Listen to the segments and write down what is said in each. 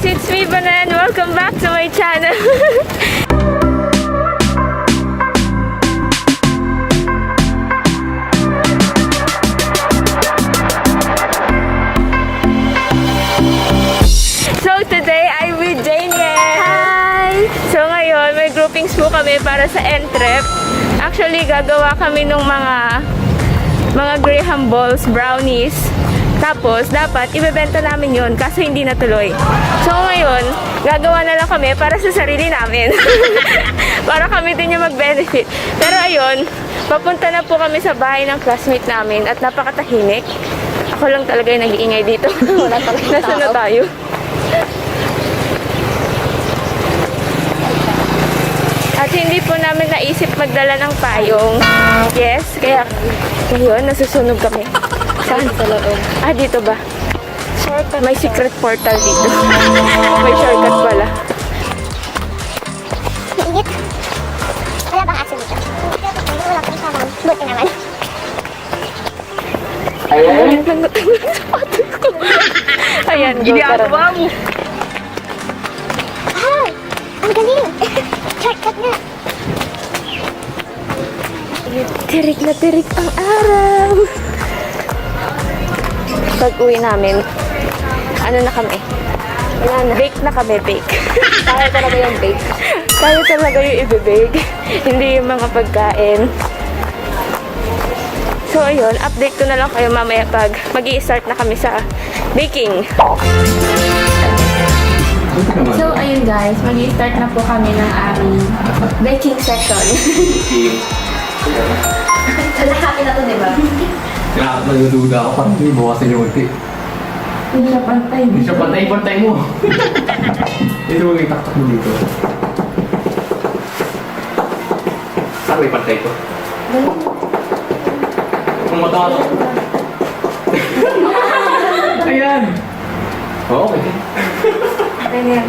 it's me, Banan. Welcome back to my channel. So today, I'm with Janie. Hi! So ngayon, may groupings po kami para sa N-Trep. Actually, gagawa kami ng mga Graham balls, brownies. Tapos, dapat ibebenta namin yun kaso hindi natuloy. So, ngayon, gagawa na lang kami para sa sarili namin. Para kami din yung mag-benefit. Pero ayun, papunta na po kami sa bahay ng classmate namin at napakatahimik. Ako lang talaga yung nag-iingay dito. Wala talaga Nasa na tayo? At hindi po namin naisip magdala ng payong. Yes, kaya ngayon, nasusunog kami. Saan? Sa loob. Ah, dito ba? Shortcut. May secret portal dito. May shortcut pala. Mainit. Wala bang aso dito? Wala pang sarang. Buti naman. Ayan, nangutangan sa sapatos ko. Ayan, ginagawa mo. Ah! Ang galing! Shortcut nga. Tirik na tirik ang araw. Pag uwi namin, ano na kami? Wala na. Bake na kami, bake. Kaya talaga yung bake. Tayo talaga yung i-bake. Hindi yung mga pagkain. So, ayun, update ko na lang kayo mamaya pag mag-i-start na kami sa baking. So, ayun guys, mag-i-start na po kami ng aming baking session. Kalahati na to, di ba? Kaya nagdududa ako parang hindi bawasan yung ulti. Hindi siya pantay. Hindi siya pantay mo. Ito mo yung taktak mo dito. Saan may pantay ko? Kung matalo. Ayan! Oo, okay. Ayan.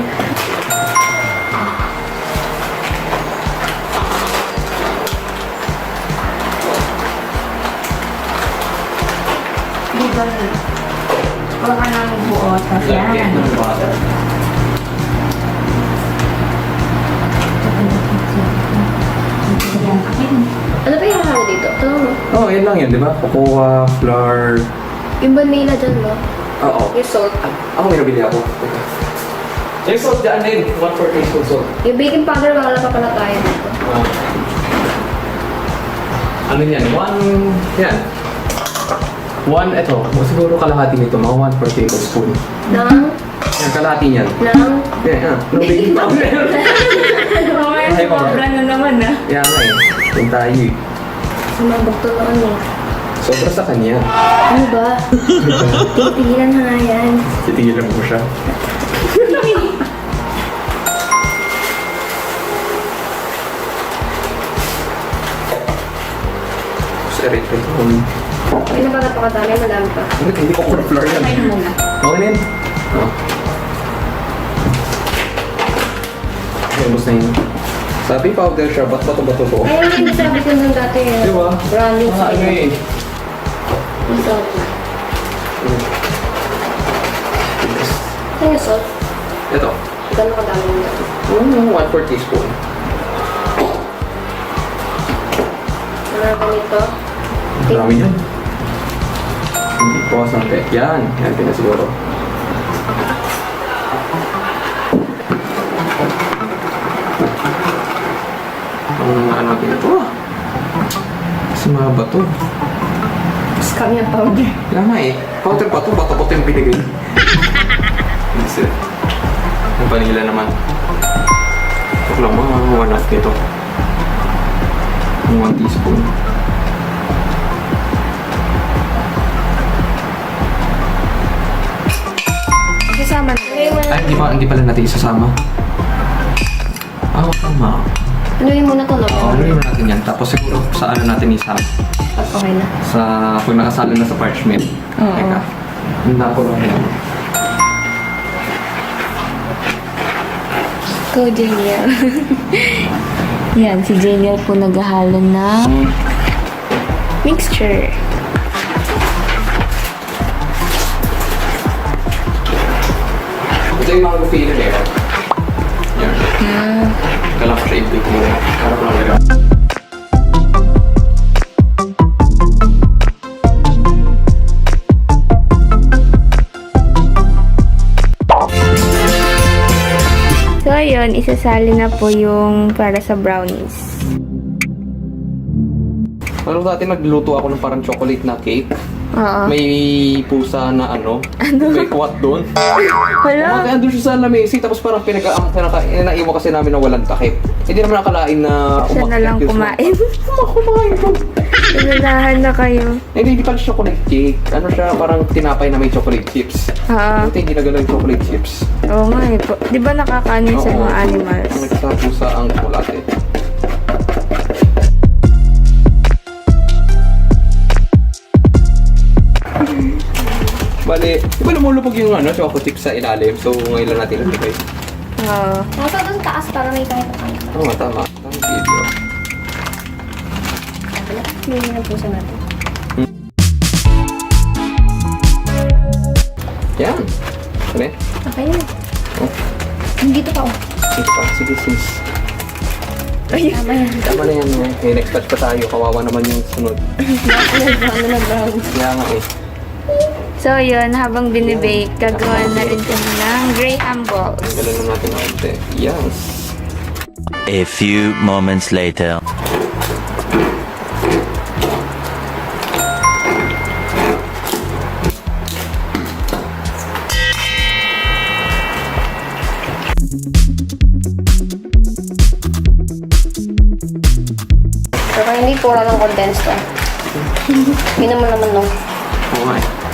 Dito. Kuha ka ng buo. Tapos yan. Ano ba yung halo dito? Ito, no? Oo, yan lang yan, di ba? Cocoa, flour. Yung vanilla dyan, no? Oo. Yung salt. Ako may nabili ako. Teka. Yung salt dyan din. 1/4 teaspoon salt. Yung baking powder, wala pa pala tayo dito. Ano yan? Yan. Ito. Siguro kalahati nito. Mga 1/4 tablespoon. Nang? Yan, kalahati niyan. Nang? Yan. No baking powder. Mamaya Ay, sobra na naman ah. Yan nga eh. Yung tayo eh. Sumabog to na ano. Sobra sa kanya. Ano ba? Titigilan na nga yan. Titigilan mo siya. Sorry, ito. Hindi na pa napakadami, madami pa. Hindi ko flour yan. Kain muna. Okay na yun. Oo. Ubus na yun. Sabi powder siya, ba't bato-bato to? Ayun yung sabi ko nung dati eh. Di ba? Brownies. Ano eh. Yung salt na. Ano yung salt? Ito. Gano'n kadami yung dati. 1/4 teaspoon. Ano ba nito? Dami yan. Hindi po natin. Yan. Yan pinasiguro. Ano natin ito ah. Kasi mga bato. Scam yung powder. Kaya nga eh. Powder pa to. Bato-bato yung binigay. Kasi. Yung vanilla naman. Ito lang mga 1/2 nito. 1 teaspoon. Kasama na. Ay, hindi pala natin isasama. Tama. Ano yung muna to, no? Ano natin yan. Tapos siguro sa ano natin isama. Okay na. Pag nakasali na sa parchment. Oo. Teka. Handa ko lang yan. Go, Janiel. Yan, si Janiel po naghahalo ng mixture. Ito yung mga gupili nila. Yan. Kailangan ko siya i-bake muna. Para ko lang nila. So, ayun, isasali na po yung para sa brownies. Ano dati nagluto ako ng parang chocolate na cake. Oo. May pusa na ano? May kuwat doon. Hala. Kaya doon siya sa lamesi, tapos parang naiwan kasi namin na walang takip. Hindi naman nakalain na Siya na lang kumain. Kumain ko. Pinulahan na kayo. Hindi pala chocolate cake. Ano siya, parang tinapay na may chocolate chips. Oo. Buti hindi na ganun yung chocolate chips. Oo nga eh. Di ba nakakaano yun sa Oo. mga animals? Nagsapusa ang chocolate. Bale, di ba lumulupog yung ano, choco chip sa ilalim? So, ngayon lang natin natigay. Oo. Nasa doon taas para may kahit na kayo. Oo, tama. Tama video. Hindi na puso natin. Yan. Ano Okay na. Oh. Dito pa oh. Sige pa. Sige, sis. Ayun. Tama yan. Tama na yan. Okay, next batch pa tayo. Kawawa naman yung sunod. Ano na brown? Kaya nga eh. So, yun. Habang binibake, gagawa na rin kami ng Graham balls. Galan na natin ang konti. Yes. A few moments later. Pero kaya hindi pura ng condensed to. Hindi naman no. Oo nga eh.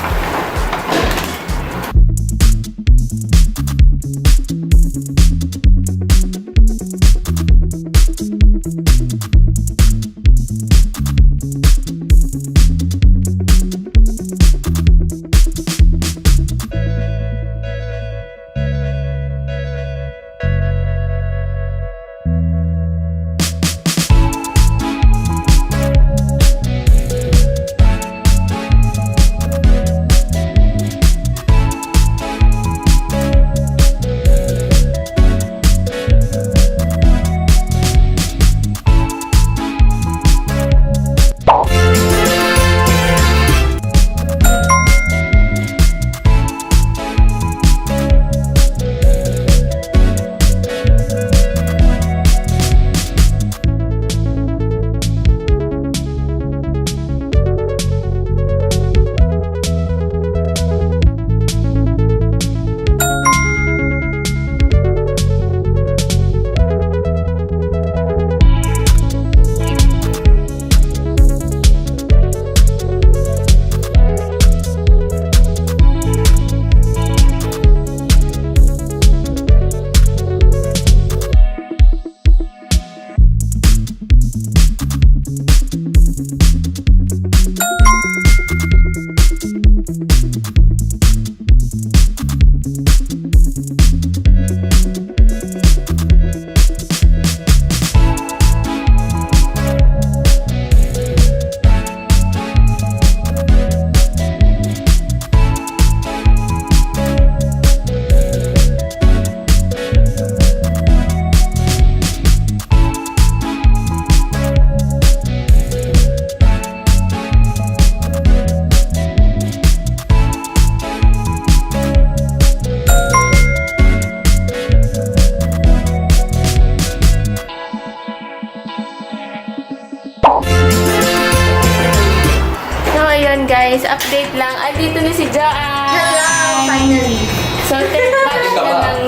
guys, update lang. Andito na si Joanne. Hello! Finally! So, third batch na ng...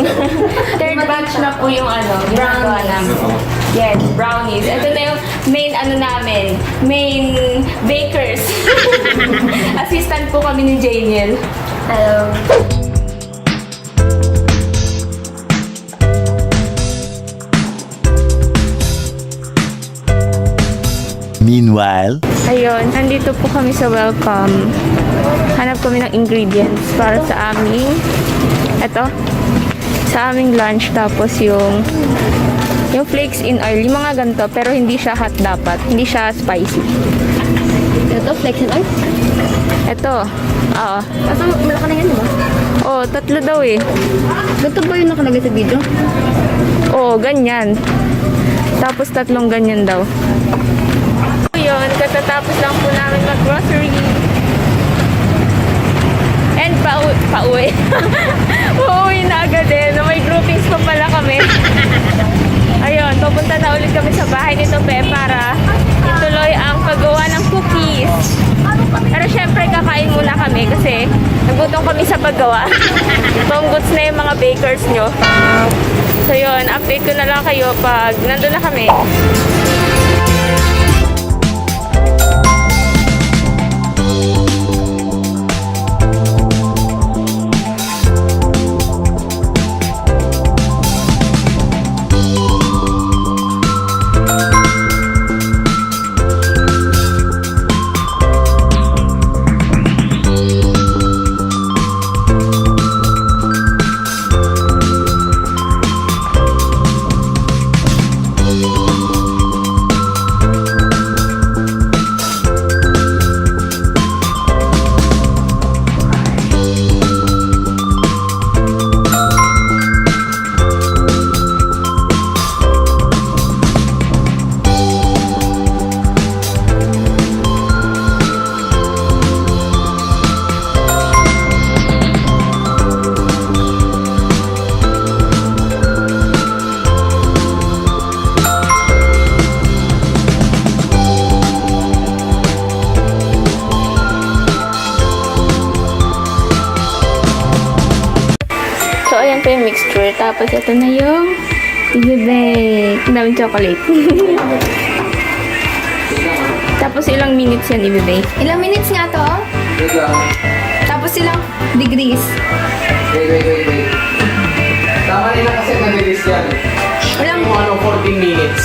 third batch na po yung ginagawa namin. Yes, brownies. Ito na yung main namin. Main bakers. Assistant po kami ni Janiel. Hello! Meanwhile, Ayun, nandito po kami sa welcome. Hanap kami ng ingredients para sa aming, sa aming lunch. Tapos yung flakes in oil, yung mga ganito, pero hindi siya hot dapat. Hindi siya spicy. Ito, flakes and oil? Ito, oo. Kaso, malaki na yan, di ba? Oh, 3 daw eh. Ito ba yung nakalagay sa video? Oo, ganyan. Tapos 3 ganyan daw. Yun, katatapos lang po namin mag-grocery. And pauwi. Uuwi na agad eh. May groupings pa pala kami. Ayun, pupunta na ulit kami sa bahay ni Tope para ituloy ang paggawa ng cookies. Pero syempre, kakain muna kami kasi nagutom kami sa paggawa. Tonggots na yung mga bakers nyo. So yun, update ko na lang kayo pag nandun na kami. So, ayan po yung mixture. Tapos, ito na yung i-bake. Ang daming chocolate. Tapos, ilang minutes yan i-bake? Ilang minutes nga to? Wait lang. Tapos ilang degrees? Wait. Tama nila kasi nag-release yan. Ilang? Kung 14 minutes.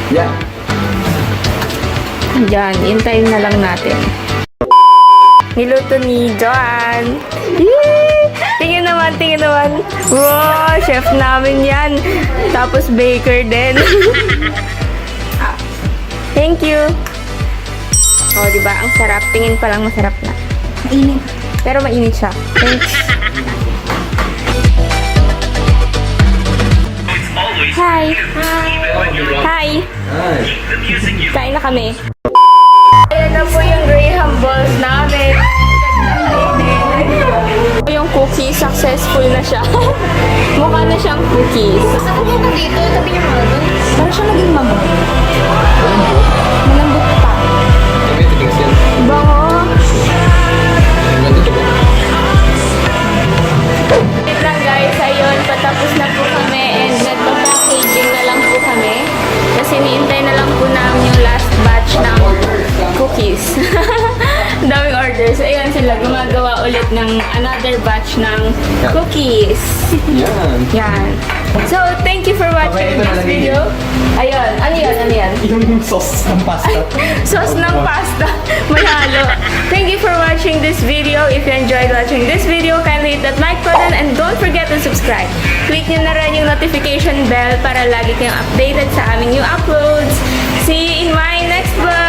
Yeah. Yan, hintayin na lang natin. Niluto ni Joanne. Yee! Tingin naman. Wow, chef namin yan. Tapos baker din. Thank you. Oh, diba? Ang sarap. Tingin pa lang masarap na. Mainit. Pero mainit siya. Thanks. Hi. Hi. Kain na kami. Ayan na po yung Graham balls namin. Yung cookie, successful na siya. Mukha na siyang cookies. Ako mo dito, tabi niyo mga doon. Parang siya naging mamot. Malambot pa. Kami tigas yan. Bango. Ganda to ba? Wait lang guys, ayun, patapos na po kami and nagpa-packaging na lang po kami. Kasi niintay na lang po namin yung last batch ng cookies. Ang daming orders. Ayun sila, gumagawa ulit ng another batch ng cookies. Yan. Yan. So, thank you for watching Okay, ito na this lang video. Ayun, ano yan? Yung sauce ng pasta. Sauce ng pasta. Mahalo. Thank you for watching this video. If you enjoyed watching this video, kindly hit that like button and don't forget to subscribe. Click nyo na rin yung notification bell para lagi kayong updated sa aming new uploads. See you in my next vlog!